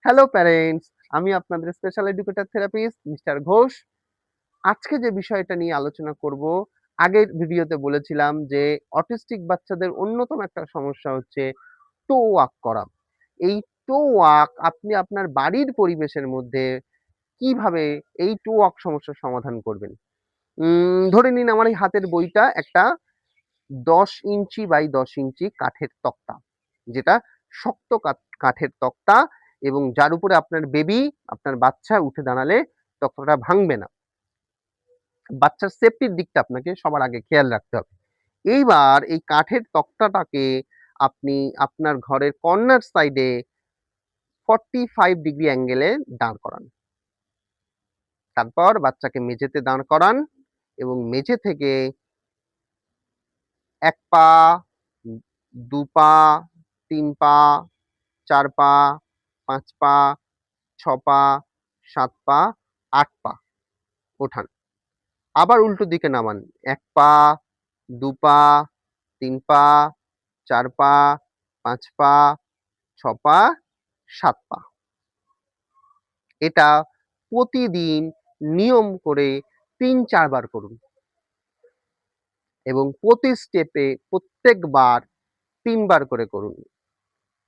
Hello parents, আমি আপনাদের special educator therapist mister Ghosh. আজকে যে বিষয়টা নিয়ে আলোচনা করব, আগের ভিডিওতে বলেছিলাম যে অটিস্টিক বাচ্চাদের অন্যতম একটা সমস্যা হচ্ছে টো ওয়াক করা। এই টো ওয়াক আপনি আপনার বাড়ির পরিবেশের মধ্যে কিভাবে এই টো ওয়াক সমস্যার সমাধান করবেন? ধরে নিন আমার এই হাতের বইটা একটা ১০ ইঞ্চি বাই ১০ ইঞ্চি কাঠের তক্তা। যেটা শক্ত কাঠের তক্তা এবং যার উপরে আপনার বেবি, আপনার বাচ্চা উঠে দাঁড়ালে তক্তাটা ভাঙবে না। বাচ্চার সেফটির দিকটা আপনাকে সবার আগে খেয়াল রাখতে হবে। এইবার এই কাঠের তক্তাটাকে আপনি আপনার ঘরের কর্নার সাইডে 45 ডিগ্রি অ্যাঙ্গেলে দাঁড় করান। তারপর বাচ্চাকে মেঝেতে দাঁড় করান এবং মেঝে থেকে ১ পা, ২ পা, ৩ পা, ৪ পা, ৫ পা, ৬ পা, ৭ পা, ৮ পা ওঠান। আবার উল্টো দিকে নামান। ১ পা, ২ পা, ৩ পা, ৪ পা, ৫ পা, ৬ পা, ৭ পা। এটা প্রতিদিন নিয়ম করে ৩-৪ বার করুন এবং প্রতি স্টেপে প্রত্যেকবার ৩ বার করে করুন।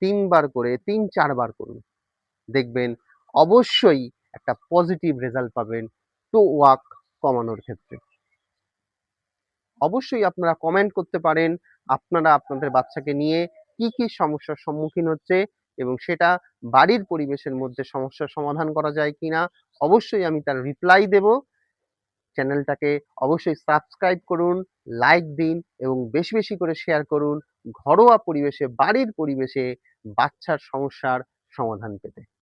৩ বার করে ৩-৪ বার করুন। দেখবেন অবশ্যই একটা পজিটিভ রেজাল্ট পাবেন টো ওয়াক কমানোর ক্ষেত্রে। অবশ্যই আপনারা কমেন্ট করতে পারেন আপনারা আপনাদের বাচ্চাকে নিয়ে কি সমস্যার সম্মুখীন হচ্ছে এবং সেটা বাড়ির পরিবেশের মধ্যে সমস্যার সমাধান করা যায় কিনা। অবশ্যই আমি তার রিপ্লাই দেব। চ্যানেলটাকে অবশ্যই সাবস্ক্রাইব করুন, লাইক দিন এবং বেশি করে শেয়ার করুন ঘরোয়া পরিবেশে, বাড়ির পরিবেশে বাচ্চার সমস্যার সমাধান পেতে।